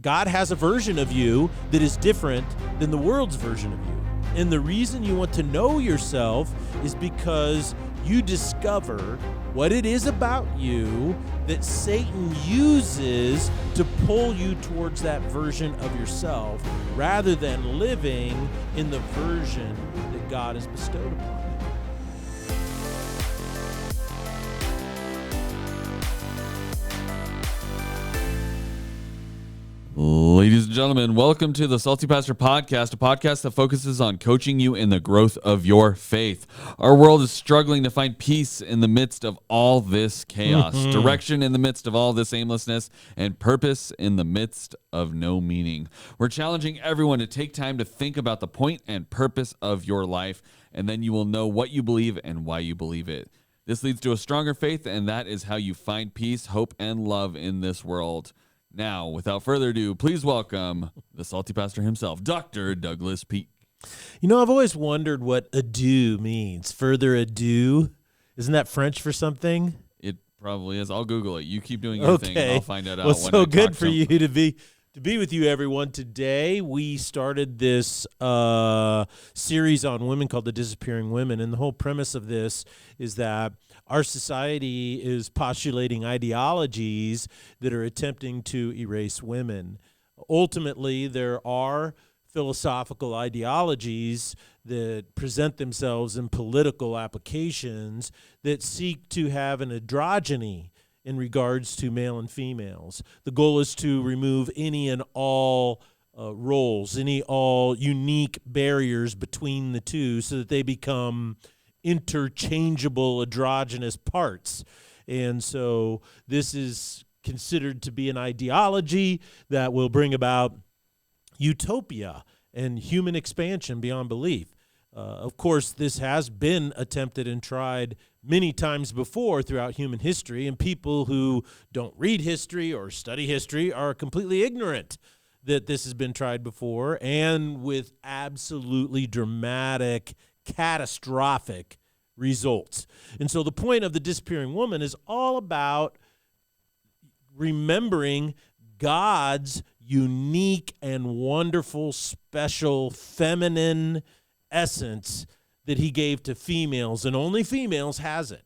God has a version of you that is different than the world's version of you. And the reason you want to know yourself is because you discover what it is about you that Satan uses to pull you towards that version of yourself rather than living in the version that God has bestowed upon you. Ladies and gentlemen, welcome to the Salty Pastor Podcast, a podcast that focuses on coaching you in the growth of your faith. Our world is struggling to find peace in the midst of all this chaos, direction in the midst of all this aimlessness, and purpose in the midst of no meaning. We're challenging everyone to take time to think about the point and purpose of your life, and then you will know what you believe and why you believe it. This leads to a stronger faith, and that is how you find peace, hope, and love in this world. Now, without further ado, please welcome the Salty Pastor himself, Dr. Douglas Peak. You know, I've always wondered what adieu means. Further adieu? Isn't that French for something? It probably is. I'll Google it. You keep doing your thing, and I'll find it out. Well, when so I good talk for you to be with you, everyone. Today, we started this series on women called The Disappearing Women, and the whole premise of this is that our society is postulating ideologies that are attempting to erase women. Ultimately, there are philosophical ideologies that present themselves in political applications that seek to have an androgyny in regards to male and females. The goal is to remove any and all roles, all unique barriers between the two so that they become interchangeable androgynous parts. And so this is considered to be an ideology that will bring about utopia and human expansion beyond belief. Of course, this has been attempted and tried many times before throughout human history, and people who don't read history or study history are completely ignorant that this has been tried before, and with absolutely dramatic, catastrophic results. And so the point of The Disappearing Woman is all about remembering God's unique and wonderful, special, feminine essence that he gave to females, and only females has it.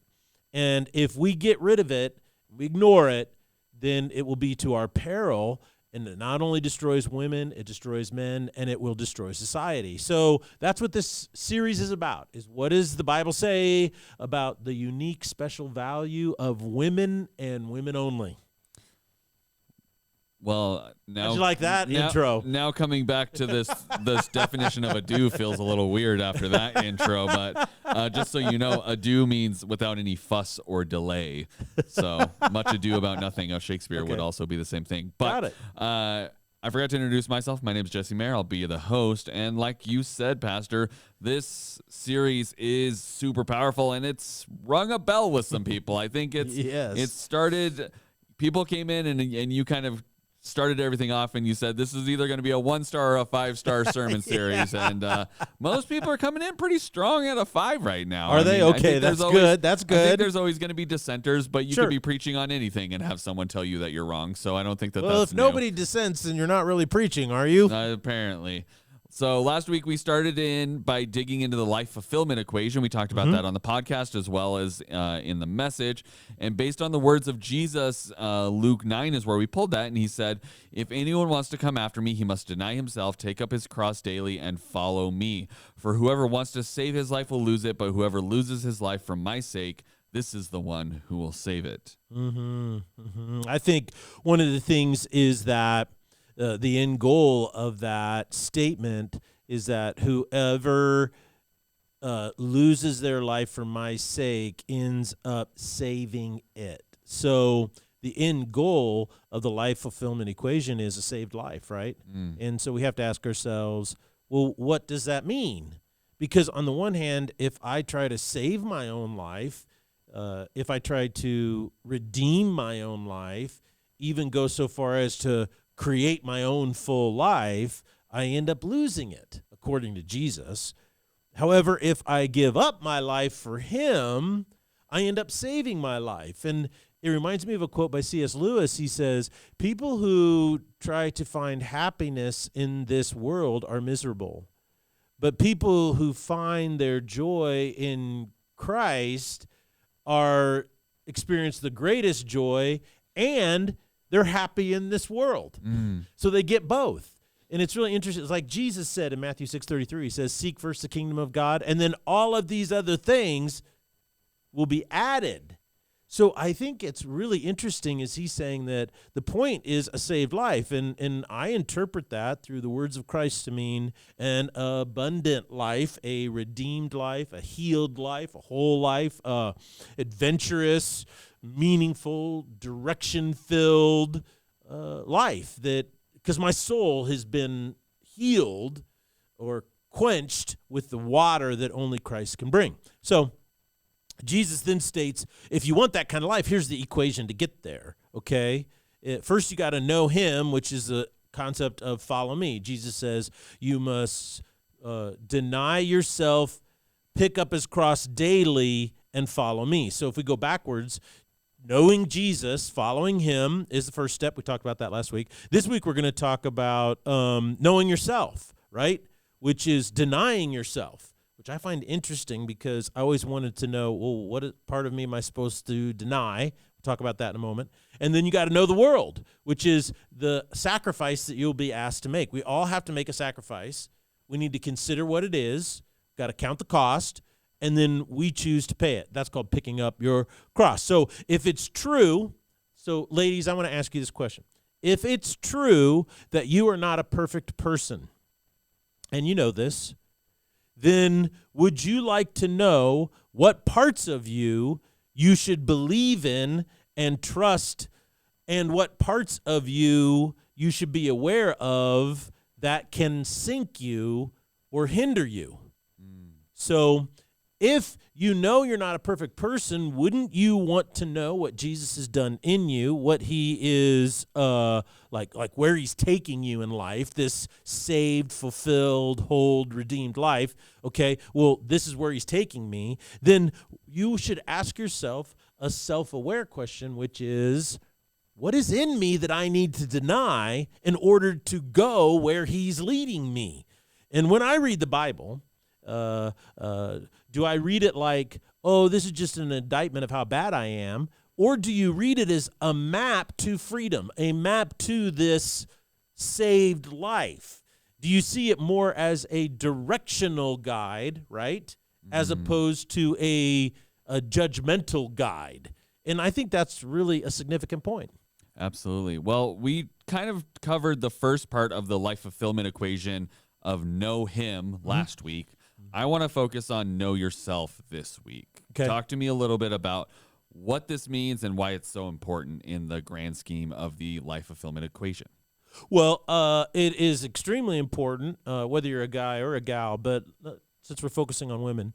And if we get rid of it, we ignore it, then it will be to our peril, and it not only destroys women, it destroys men, and it will destroy society. So that's what this series is about, is what does the Bible say about the unique, special value of women and women only? Well, now how'd you like that intro? Now coming back to this definition of adieu feels a little weird after that intro, but just so you know, adieu means without any fuss or delay. So much ado about nothing of Shakespeare would also be the same thing. But Got it. I forgot to introduce myself. My name is Jesse Mayer. I'll be the host. And like you said, Pastor, this series is super powerful, and it's rung a bell with some people. I think it started, people came in and you kind of started everything off, and you said this is either going to be a 1-star or a 5-star sermon series, and most people are coming in pretty strong at a 5 right now. Are they? Okay, that's good. That's good. I think there's always going to be dissenters, but you could be preaching on anything and have someone tell you that you're wrong. So I don't think that's if nobody dissents, then you're not really preaching, are you? Apparently. So last week we started in by digging into the life fulfillment equation. We talked about that on the podcast as well as in the message. And based on the words of Jesus, Luke 9 is where we pulled that. And he said, if anyone wants to come after me, he must deny himself, take up his cross daily, and follow me. For whoever wants to save his life will lose it, but whoever loses his life for my sake, this is the one who will save it. I think one of the things is that the end goal of that statement is that whoever loses their life for my sake ends up saving it. So the end goal of the life fulfillment equation is a saved life, right? And so we have to ask ourselves, well, what does that mean? Because on the one hand, if I try to save my own life, if I try to redeem my own life, even go so far as to create my own full life, I end up losing it, according to Jesus. However, if I give up my life for him, I end up saving my life. And it reminds me of a quote by C.S. Lewis. He says, people who try to find happiness in this world are miserable. But people who find their joy in Christ are experience the greatest joy, and they're happy in this world. So they get both. And it's really interesting. It's like Jesus said in Matthew 6:33. He says, seek first the kingdom of God, and then all of these other things will be added. So I think it's really interesting as he's saying that the point is a saved life. And I interpret that through the words of Christ to mean an abundant life, a redeemed life, a healed life, a whole life, adventurous, meaningful, direction-filled life. That because my soul has been healed or quenched with the water that only Christ can bring. So Jesus then states, if you want that kind of life, here's the equation to get there, okay? First, you got to know him, which is the concept of follow me. Jesus says you must deny yourself, pick up his cross daily, and follow me. So if we go backwards, knowing Jesus, following him is the first step. We talked about that last week. This week, we're going to talk about knowing yourself, right, which is denying yourself, which I find interesting because I always wanted to know, well, what part of me am I supposed to deny? We'll talk about that in a moment. And then you got to know the world, which is the sacrifice that you'll be asked to make. We all have to make a sacrifice. We need to consider what it is, got to count the cost, and then we choose to pay it. That's called picking up your cross. So if it's true, so ladies, I want to ask you this question. If it's true that you are not a perfect person, and you know this, then would you like to know what parts of you you should believe in and trust, and what parts of you you should be aware of that can sink you or hinder you? So if you know you're not a perfect person, wouldn't you want to know what Jesus has done in you, what he is like where he's taking you in life, this saved, fulfilled, whole, redeemed life? Okay, well, this is where he's taking me. Then you should ask yourself a self-aware question, which is, what is in me that I need to deny in order to go where he's leading me? And when I read the Bible, do I read it like, oh, this is just an indictment of how bad I am? Or do you read it as a map to freedom, a map to this saved life? Do you see it more as a directional guide, right, as opposed to a judgmental guide? And I think that's really a significant point. Absolutely. Well, we kind of covered the first part of the life fulfillment equation of know him last week. I want to focus on know yourself this week. Okay. Talk to me a little bit about what this means and why it's so important in the grand scheme of the life fulfillment equation. Well, it is extremely important, whether you're a guy or a gal, but since we're focusing on women,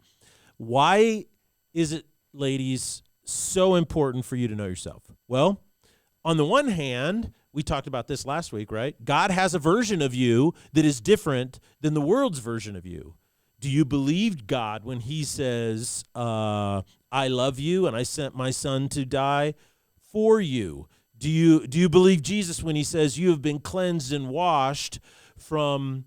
why is it, ladies, so important for you to know yourself? Well, on the one hand, we talked about this last week, right? God has a version of you that is different than the world's version of you. Do you believe God when he says, I love you and I sent my son to die for you? Do you believe Jesus when he says you have been cleansed and washed from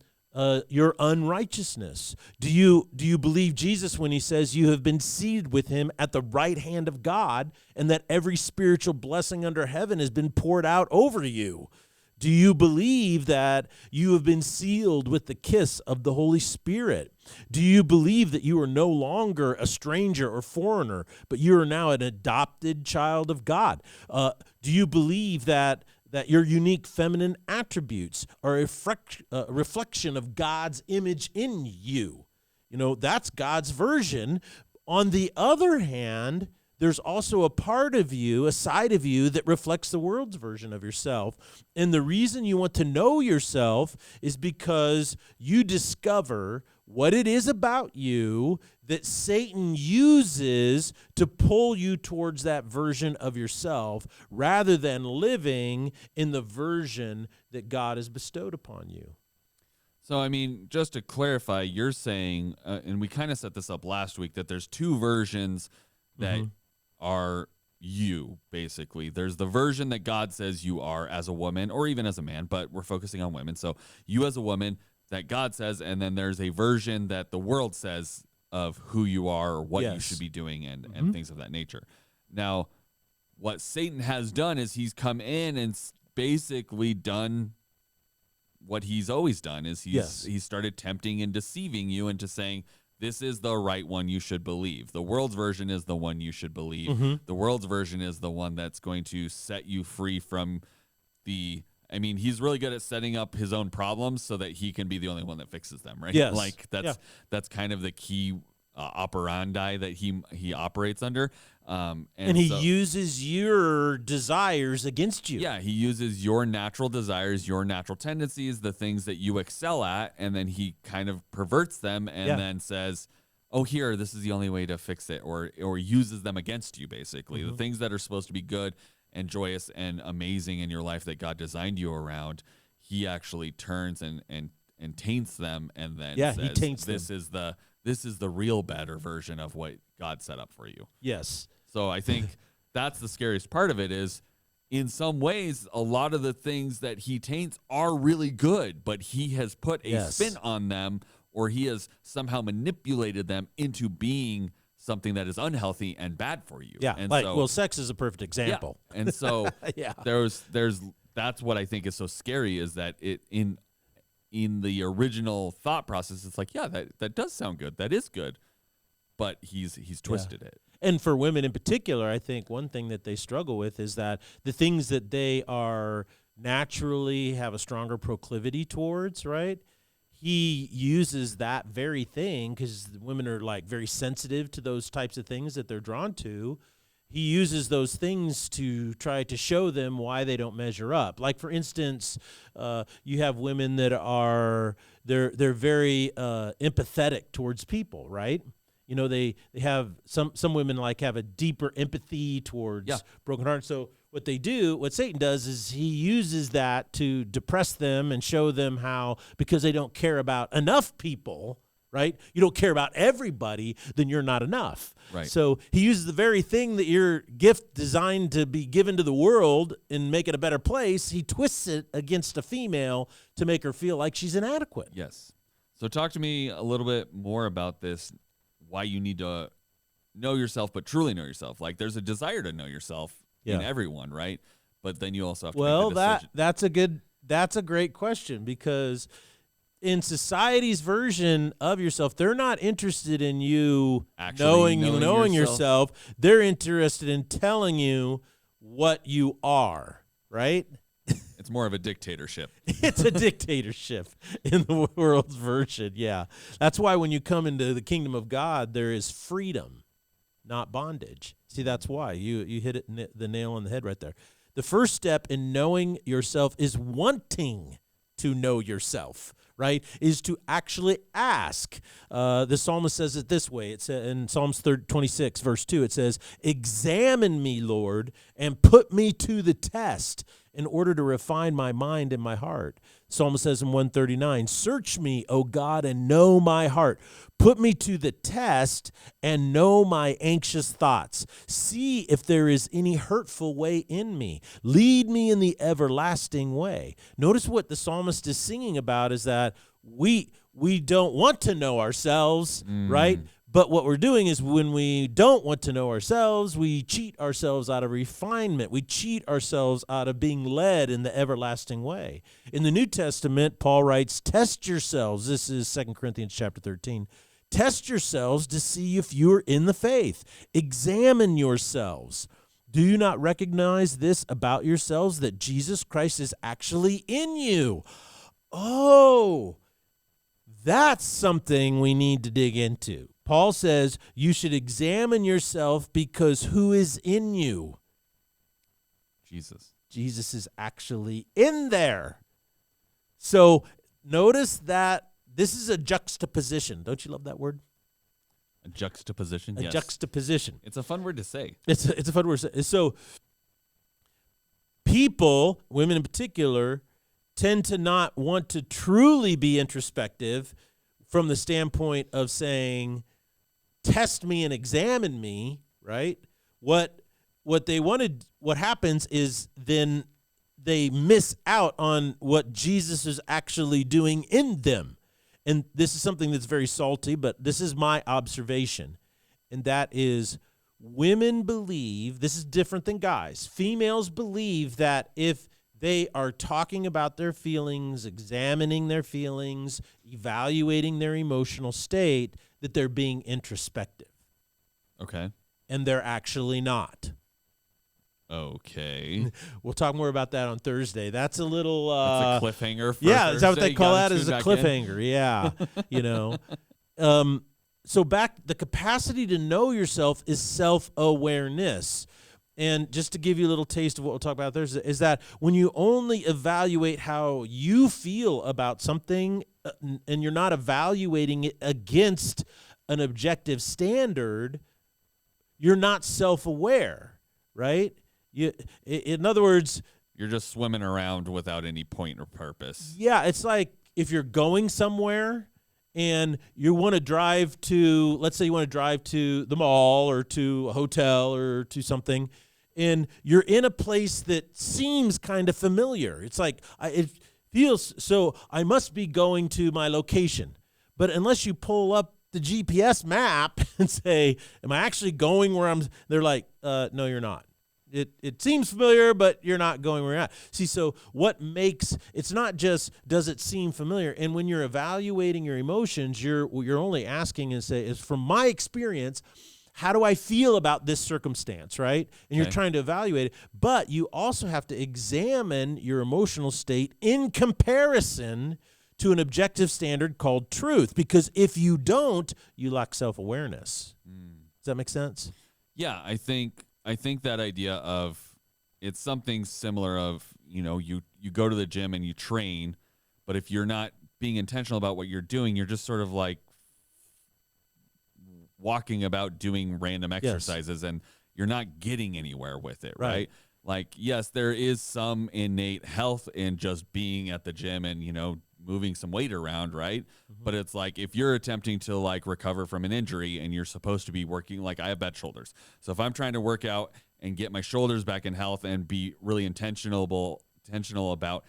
your unrighteousness? Do you believe Jesus when he says you have been seated with him at the right hand of God and that every spiritual blessing under heaven has been poured out over you? Do you believe that you have been sealed with the kiss of the Holy Spirit? Do you believe that you are no longer a stranger or foreigner, but you are now an adopted child of God? Do you believe that your unique feminine attributes are a reflection of God's image in you? You know, that's God's version. On the other hand, there's also a part of you, a side of you that reflects the world's version of yourself. And the reason you want to know yourself is because you discover what it is about you that Satan uses to pull you towards that version of yourself rather than living in the version that God has bestowed upon you. So, I mean, just to clarify, you're saying, and we kind of set this up last week, that there's two versions that are you, basically. There's the version that God says you are as a woman or even as a man, but we're focusing on women. So you as a woman that God says, and then there's a version that the world says of who you are or what you should be doing and things of that nature. Now, what Satan has done is he's come in and basically done what he's always done, is he's started tempting and deceiving you into saying, this is the right one you should believe. The world's version is the one you should believe. The world's version is the one that's going to set you free from he's really good at setting up his own problems so that he can be the only one that fixes them, right? Yes. Like that's kind of the key operandi that he operates under. And he uses your desires against you. Yeah, he uses your natural desires, your natural tendencies, the things that you excel at, and then he kind of perverts them and then says, oh, here, this is the only way to fix it, or uses them against you, basically. The things that are supposed to be good and joyous and amazing in your life that God designed you around, he actually turns and taints them, and then says, he taints them. This is the real better version of what God set up for you. Yes. So I think that's the scariest part of it is, in some ways, a lot of the things that he taints are really good, but he has put a spin on them, or he has somehow manipulated them into being something that is unhealthy and bad for you. Yeah, and sex is a perfect example. Yeah. And so that's what I think is so scary, is that it in the original thought process, it's like, yeah, that does sound good. That is good. But he's twisted it. And for women in particular, I think one thing that they struggle with is that the things that they are naturally have a stronger proclivity towards, right? He uses that very thing, because women are like very sensitive to those types of things that they're drawn to. He uses those things to try to show them why they don't measure up. Like, for instance, you have women that are they're very empathetic towards people, right? You know, they have some women have a deeper empathy towards broken hearts. So what Satan does is he uses that to depress them and show them how, because they don't care about enough people, right? You don't care about everybody, then you're not enough. Right. So he uses the very thing that your gift designed to be given to the world and make it a better place. He twists it against a female to make her feel like she's inadequate. Yes. So talk to me a little bit more about this, why you need to know yourself, but truly know yourself. Like, there's a desire to know yourself in everyone, right? But then you also have to make a decision. That's a great question, because in society's version of yourself, they're not interested in you actually knowing yourself. They're interested in telling you what you are, right? It's more of a dictatorship. It's a dictatorship in the world's version, yeah. That's why when you come into the kingdom of God, there is freedom, not bondage. See, that's why. You hit it the nail on the head right there. The first step in knowing yourself is wanting to know yourself, right? Is to actually ask. The psalmist says it this way. It's in Psalms 26, verse 2. It says, "Examine me, Lord, and put me to the test, in order to refine my mind and my heart." Psalmist says in 139, "Search me, O God, and know my heart. Put me to the test and know my anxious thoughts. See if there is any hurtful way in me. Lead me in the everlasting way." Notice what the psalmist is singing about is that we don't want to know ourselves, right? But what we're doing is, when we don't want to know ourselves, we cheat ourselves out of refinement. We cheat ourselves out of being led in the everlasting way. In the New Testament, Paul writes, "Test yourselves." This is 2 Corinthians chapter 13. "Test yourselves to see if you're in the faith. Examine yourselves. Do you not recognize this about yourselves, that Jesus Christ is actually in you?" Oh, that's something we need to dig into. Paul says you should examine yourself, because who is in you? Jesus. Jesus is actually in there. So notice that this is a juxtaposition. Don't you love that word? A juxtaposition? A juxtaposition. It's a fun word to say. It's a fun word to say. So people, women in particular, tend to not want to truly be introspective from the standpoint of saying, test me and examine me, right? What what happens is then they miss out on what Jesus is actually doing in them. And this is something that's very salty, but this is my observation. And that is, women believe, this is different than guys. Females believe that if they are talking about their feelings, examining their feelings, evaluating their emotional state, that they're being introspective. Okay. And they're actually not. Okay. We'll talk more about that on Thursday. That's a little That's a cliffhanger for yeah, is that what Thursday. they call Gotta that? Is tune a back in. cliffhanger. Yeah. So back, the capacity to know yourself is self-awareness. And just to give you a little taste of what we'll talk about Thursday, is that when you only evaluate how you feel about something and you're not evaluating it against an objective standard, you're not self-aware, right? In other words, You're just swimming around without any point or purpose. yeah, it's like if you're going somewhere and you want to drive to, let's say you want to drive to the mall or to a hotel or to something, and you're in a place that seems kind of familiar. It's like, it feels, so I must be going to my location. But unless you pull up the GPS map and say, am I actually going where they're like, no, you're not. It seems familiar, but you're not going where you're at. See, so what makes, it's not just, does it seem familiar? And when you're evaluating your emotions, you're only asking and say, is from my experience, how do I feel about this circumstance, right? And you're trying to evaluate it. But you also have to examine your emotional state in comparison to an objective standard called truth. Because if you don't, you lack self-awareness. Does that make sense? Yeah, I think that idea of, it's something similar of, you go to the gym and you train, but if you're not being intentional about what you're doing, you're just sort of like walking about doing random exercises and you're not getting anywhere with it, right? Like, yes, there is some innate health in just being at the gym and, moving some weight around, right? Mm-hmm. But it's like, if you're attempting to like recover from an injury and you're supposed to be working, like I have bad shoulders. So if I'm trying to work out and get my shoulders back in health and be really intentional about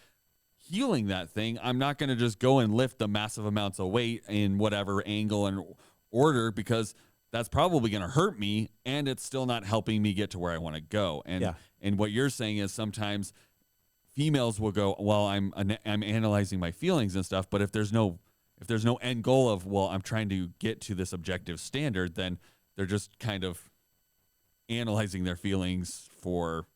healing that thing, I'm not going to just go and lift the massive amounts of weight in whatever angle and order, because that's probably going to hurt me and it's still not helping me get to where I want to go. And what you're saying is sometimes females will go, well, I'm analyzing my feelings and stuff, but if there's no end goal of, well, I'm trying to get to this objective standard, then they're just kind of analyzing their feelings for.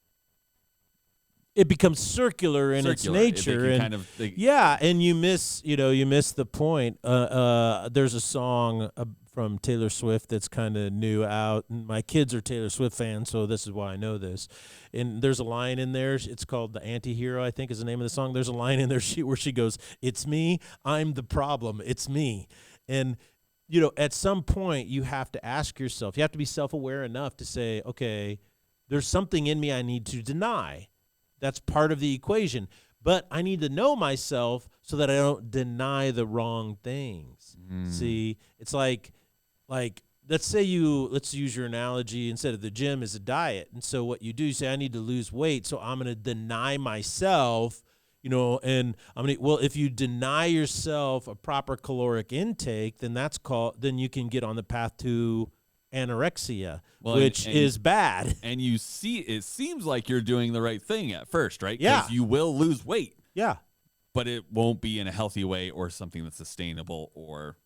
It becomes circular in its nature, and and you miss the point. There's a song from Taylor Swift that's kind of new out, and my kids are Taylor Swift fans, so this is why I know this. And there's a line in there. It's called "The Anti-Hero," I think is the name of the song. There's a line in there where she goes, "It's me. I'm the problem. It's me." And at some point, you have to ask yourself. You have to be self-aware enough to say, "Okay, there's something in me I need to deny." That's part of the equation. But I need to know myself so that I don't deny the wrong things. See, it's like let's use your analogy, instead of the gym is a diet. And so what you do, you say, I need to lose weight, so I'm going to deny myself, and if you deny yourself a proper caloric intake, then you can get on the path to anorexia, which is bad. And it seems like you're doing the right thing at first, right? Yeah. Because you will lose weight. Yeah. But it won't be in a healthy way or something that's sustainable or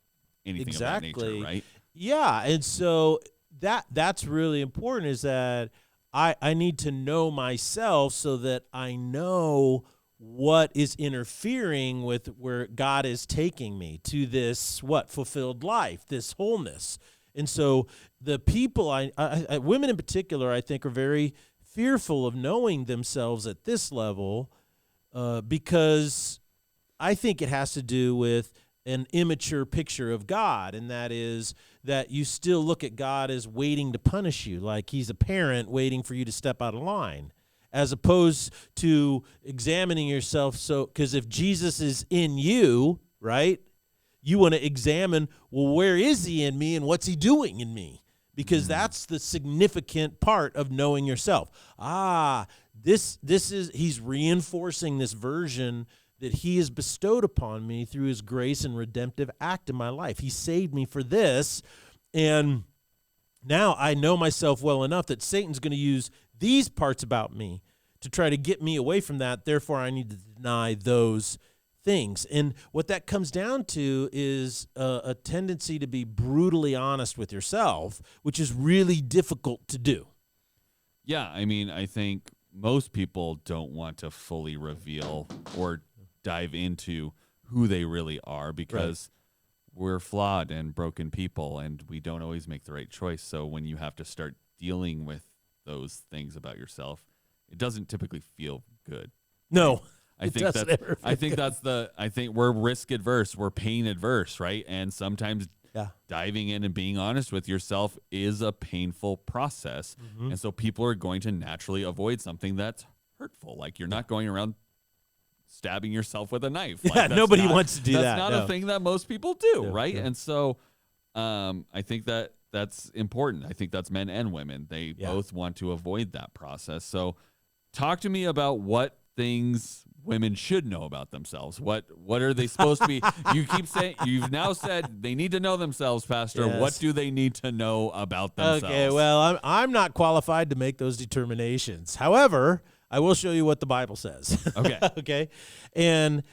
anything of that nature, right? Yeah. And so that's really important, is that I need to know myself so that I know what is interfering with where God is taking me to this, fulfilled life, this wholeness. And so the people, women in particular, I think, are very fearful of knowing themselves at this level, because I think it has to do with an immature picture of God, and that is that you still look at God as waiting to punish you, like he's a parent waiting for you to step out of line, as opposed to examining yourself. So, because if Jesus is in you, right, you want to examine, well, where is he in me and what's he doing in me? because that's the significant part of knowing yourself. He's reinforcing this version that he has bestowed upon me through his grace and redemptive act in my life. He saved me for this, and now I know myself well enough that Satan's going to use these parts about me to try to get me away from that. Therefore, I need to deny those things. And what that comes down to is a tendency to be brutally honest with yourself, which is really difficult to do. Yeah, I mean, I think most people don't want to fully reveal or dive into who they really are because we're flawed and broken people and we don't always make the right choice. So when you have to start dealing with those things about yourself, it doesn't typically feel good. No. I think we're risk adverse, we're pain adverse, right? And sometimes diving in and being honest with yourself is a painful process. And so people are going to naturally avoid something that's hurtful. Like you're not going around stabbing yourself with a knife. Yeah, nobody wants to do that. That's not a thing that most people do, right? And so I think that's important. I think that's men and women. They both want to avoid that process. So talk to me about what things women should know about themselves. What are they supposed to be? You keep saying, you've now said they need to know themselves, Pastor. Yes. What do they need to know about themselves? Okay, well, I'm not qualified to make those determinations. However, I will show you what the Bible says. Okay. Okay. And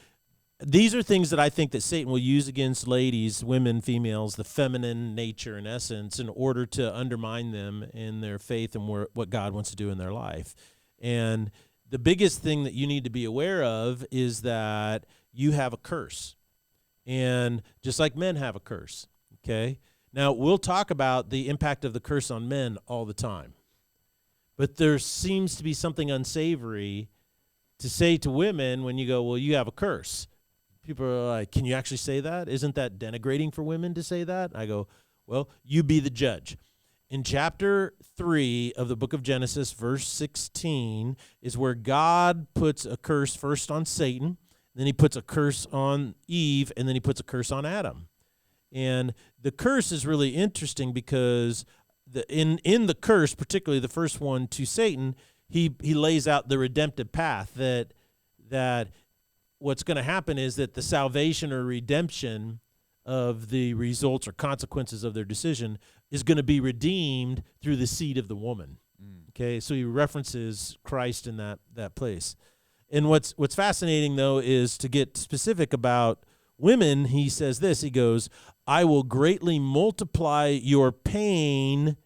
these are things that I think that Satan will use against ladies, women, females, the feminine nature in essence, in order to undermine them in their faith and what God wants to do in their life. And the biggest thing that you need to be aware of is that you have a curse. And just like men have a curse, okay? Now, we'll talk about the impact of the curse on men all the time. But there seems to be something unsavory to say to women when you go, well, you have a curse. People are like, can you actually say that? Isn't that denigrating for women to say that? I go, well, you be the judge. In chapter 3 of the book of Genesis, verse 16, is where God puts a curse first on Satan, then he puts a curse on Eve, and then he puts a curse on Adam. And the curse is really interesting because in the curse, particularly the first one to Satan, he lays out the redemptive path that what's going to happen is that the salvation or redemption of the results or consequences of their decision is going to be redeemed through the seed of the woman. Okay, so he references Christ in that place. And what's fascinating, though, is to get specific about women, he says this. He goes, I will greatly multiply your pain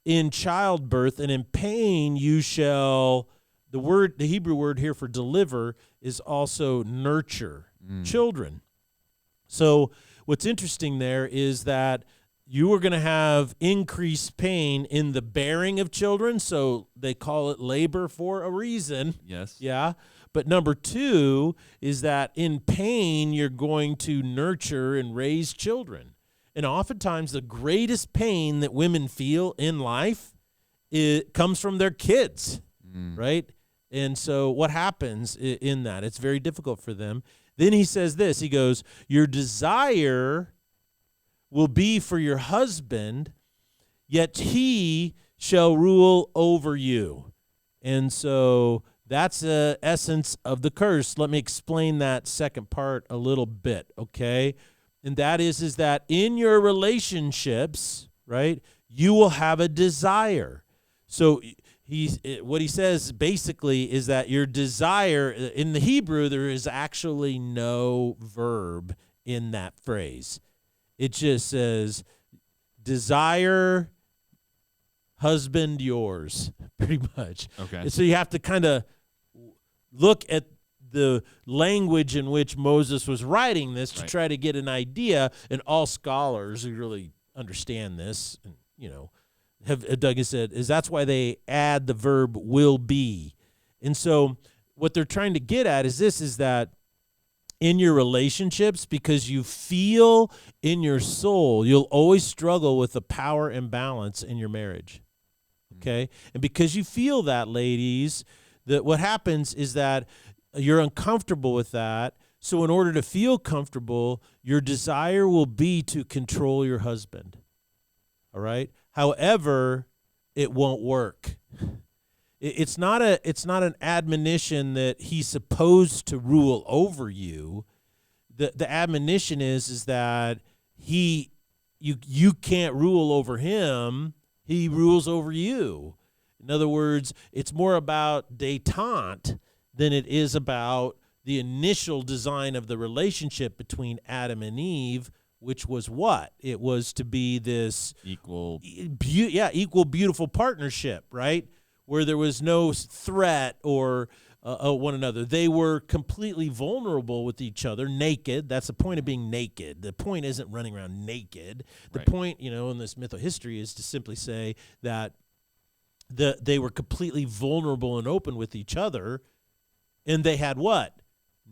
in childbirth, and in pain you shall, the Hebrew word here for deliver is also nurture children. So what's interesting there is that you are going to have increased pain in the bearing of children, so they call it labor for a reason. Yes. Yeah. But number 2 is that in pain, you're going to nurture and raise children. And oftentimes the greatest pain that women feel in life, it comes from their kids, right? And so what happens in that? It's very difficult for them. Then he says this, he goes, your desire will be for your husband, yet he shall rule over you. And so that's the essence of the curse. Let me explain that second part a little bit, okay? And that is that in your relationships, right, you will have a desire. So what he says basically is that your desire, in the Hebrew, there is actually no verb in that phrase. It just says, desire, husband, yours, pretty much. Okay. And so you have to kind of look at the language in which Moses was writing this to try to get an idea, and all scholars who really understand this, have Doug said, is that's why they add the verb will be. And so what they're trying to get at is this, is that in your relationships, because you feel in your soul, you'll always struggle with the power imbalance in your marriage. Okay? And because you feel that, ladies, that what happens is that you're uncomfortable with that. So in order to feel comfortable, your desire will be to control your husband. All right? However, it won't work. It's not an admonition that he's supposed to rule over you. The admonition is that you can't rule over him. He rules over you. In other words, it's more about détente than it is about the initial design of the relationship between Adam and Eve, which was what? It was to be this equal, beautiful partnership, right? Where there was no threat or one another. They were completely vulnerable with each other, naked. That's the point of being naked. The point isn't running around naked. The point, in this myth of history is to simply say that they were completely vulnerable and open with each other, and they had what?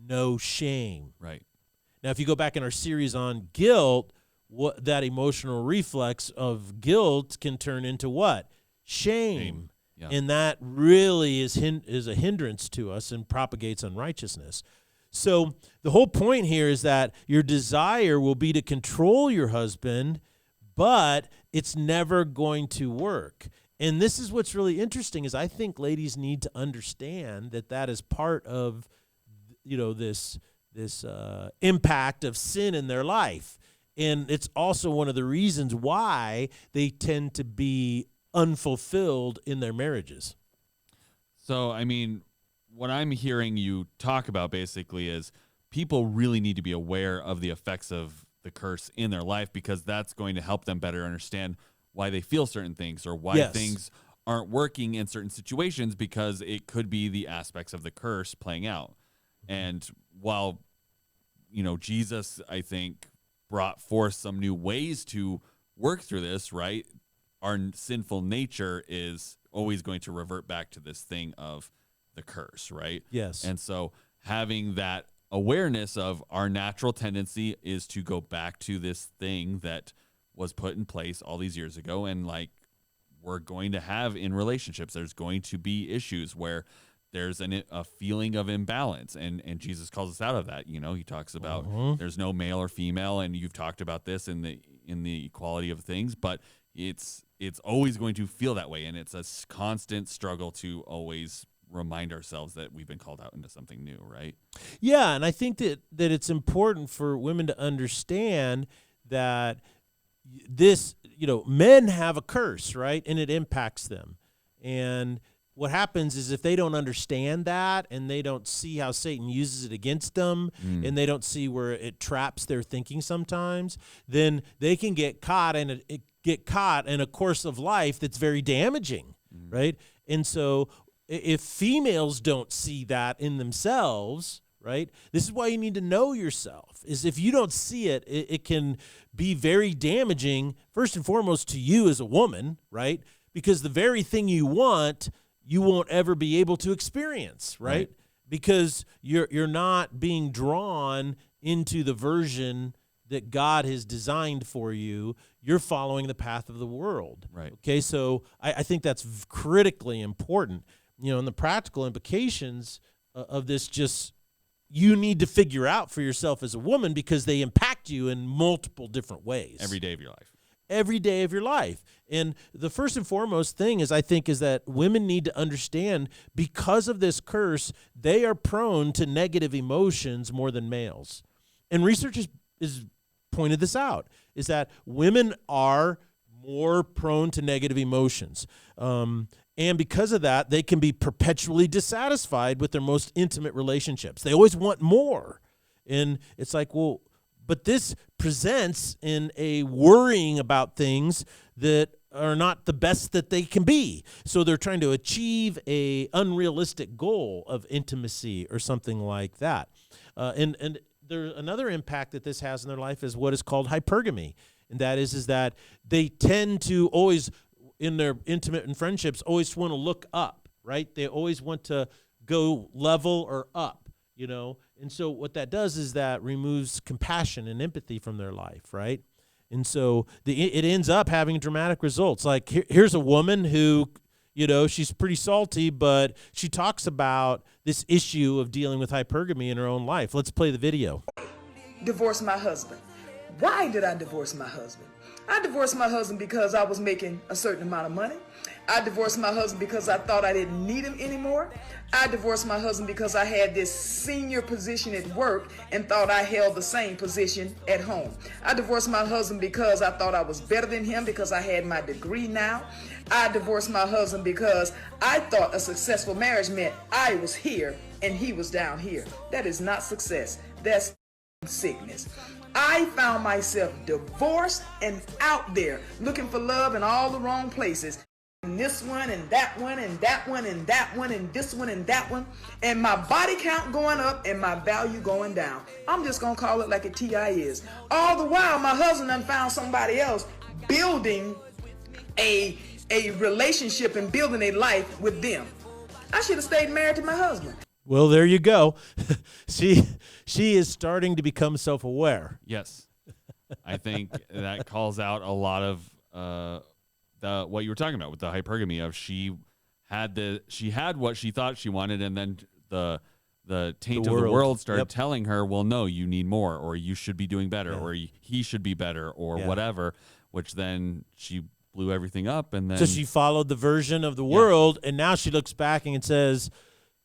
No shame. Right. Now, if you go back in our series on guilt, what that emotional reflex of guilt can turn into what? Shame. Yeah. And that really is a hindrance to us and propagates unrighteousness. So the whole point here is that your desire will be to control your husband, but it's never going to work. And this is what's really interesting is I think ladies need to understand that is part of, this impact of sin in their life. And it's also one of the reasons why they tend to be unfulfilled in their marriages. So, what I'm hearing you talk about basically is people really need to be aware of the effects of the curse in their life, because that's going to help them better understand why they feel certain things or why things aren't working in certain situations, because it could be the aspects of the curse playing out. And while, Jesus, I think, brought forth some new ways to work through this, right? Our sinful nature is always going to revert back to this thing of the curse, right? Yes. And so having that awareness of our natural tendency is to go back to this thing that was put in place all these years ago. And we're going to have in relationships, there's going to be issues where there's a feeling of imbalance, and Jesus calls us out of that. He talks about there's no male or female, and you've talked about this in the equality of things, but it's always going to feel that way, and it's a constant struggle to always remind ourselves that we've been called out into something new, right? Yeah, and I think that it's important for women to understand that this, men have a curse, right? And it impacts them. And what happens is if they don't understand that and they don't see how Satan uses it against them and they don't see where it traps their thinking sometimes, then they can get caught in a course of life that's very damaging, right? And so if females don't see that in themselves, right, this is why you need to know yourself, is if you don't see it, it can be very damaging, first and foremost, to you as a woman, right? Because the very thing you want, you won't ever be able to experience, right? Because you're not being drawn into the version that God has designed for you. You're following the path of the world. Right. Okay, so I think that's critically important. And the practical implications of this just you need to figure out for yourself as a woman, because they impact you in multiple different ways. Every day of your life. Every day of your life. And the first and foremost thing is that women need to understand, because of this curse, they are prone to negative emotions more than males. And research is pointed this out, is that women are more prone to negative emotions. And because of that, they can be perpetually dissatisfied with their most intimate relationships. They always want more. And it's like, well, but this presents in a worrying about things that are not the best that they can be. So they're trying to achieve a unrealistic goal of intimacy or something like that. And there's another impact that this has in their life is what is called hypergamy. And that is that they tend to always, in their intimate and friendships, always want to look up, right? They always want to go level or up. And so what that does is that removes compassion and empathy from their life, right? And so it ends up having dramatic results. Like here's a woman who, she's pretty salty, but she talks about this issue of dealing with hypergamy in her own life. Let's play the video. Divorce my husband. Why did I divorce my husband? I divorced my husband because I was making a certain amount of money. I divorced my husband because I thought I didn't need him anymore. I divorced my husband because I had this senior position at work and thought I held the same position at home. I divorced my husband because I thought I was better than him because I had my degree now. I divorced my husband because I thought a successful marriage meant I was here and he was down here. That is not success. That's sickness. I found myself divorced and out there looking for love in all the wrong places. And this one and that one and that one and that one and this one and that one, and my body count going up and my value going down. I'm just gonna call it like a TI is. All the while my husband done found somebody else building a relationship and building a life with them. I should have stayed married to my husband. Well, there you go. She is starting to become self-aware. Yes. I think that calls out a lot of what you were talking about with the hypergamy of she had what she thought she wanted, and then the taint of the world started telling her, well, no, you need more, or you should be doing better, or he should be better, or whatever, which then she blew everything up. And then so she followed the version of the world, and now she looks back and says,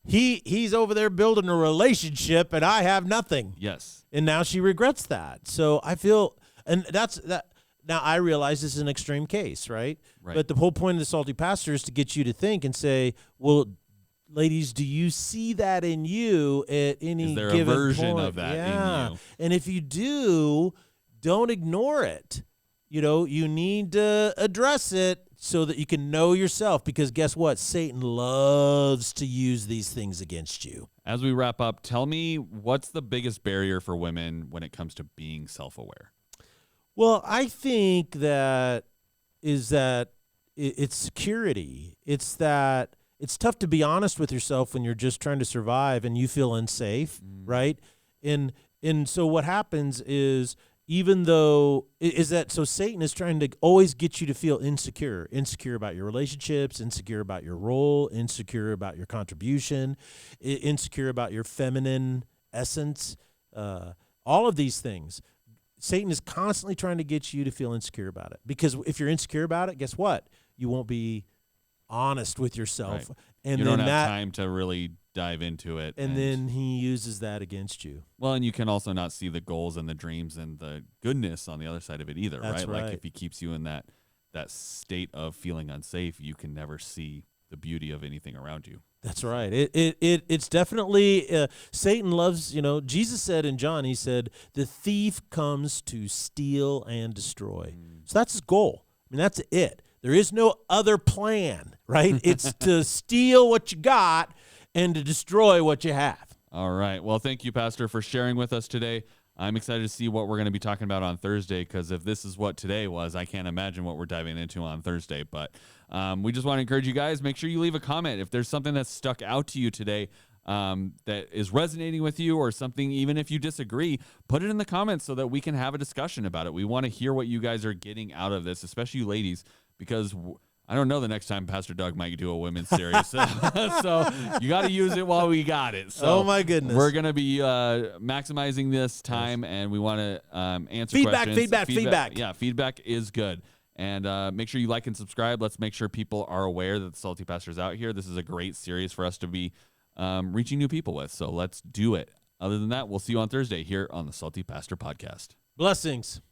he's over there building a relationship and I have nothing. Yes. And now she regrets that. So I feel, and that's that. Now, I realize this is an extreme case, right? But the whole point of the Salty Pastor is to get you to think and say, well, ladies, do you see that in you at any given point? Is there a version of that in you? And if you do, don't ignore it. You know, you need to address it so that you can know yourself, because guess what? Satan loves to use these things against you. As we wrap up, tell me, what's the biggest barrier for women when it comes to being self-aware? Well, I think that it's security. It's that it's tough to be honest with yourself when you're just trying to survive and you feel unsafe, right? And so what happens is, even though so Satan is trying to always get you to feel insecure about your relationships, insecure about your role, insecure about your contribution, insecure about your feminine essence, all of these things. Satan is constantly trying to get you to feel insecure about it, because if you're insecure about it, guess what? You won't be honest with yourself. Right. And you then don't have time to really dive into it. And then he uses that against you. Well, and you can also not see the goals and the dreams and the goodness on the other side of it either, That's right? Like if he keeps you in that state of feeling unsafe, you can never see the beauty of anything around you. That's right. It's definitely Satan loves, Jesus said in John, he said, the thief comes to steal and destroy. So that's his goal. I mean, that's it. There is no other plan, right? It's to steal what you got and to destroy what you have. All right. Well, thank you, Pastor, for sharing with us today. I'm excited to see what we're going to be talking about on Thursday, because if this is what today was, I can't imagine what we're diving into on Thursday. But we just want to encourage you guys, make sure you leave a comment. If there's something that's stuck out to you today that is resonating with you, or something, even if you disagree, put it in the comments so that we can have a discussion about it. We want to hear what you guys are getting out of this, especially you ladies, because I don't know the next time Pastor Doug might do a women's series. So you got to use it while we got it. So oh, my goodness. We're going to be maximizing this time, and we want to answer questions. Feedback. Yeah, feedback is good. And make sure you like and subscribe. Let's make sure people are aware that the Salty Pastor is out here. This is a great series for us to be reaching new people with. So let's do it. Other than that, we'll see you on Thursday here on the Salty Pastor Podcast. Blessings.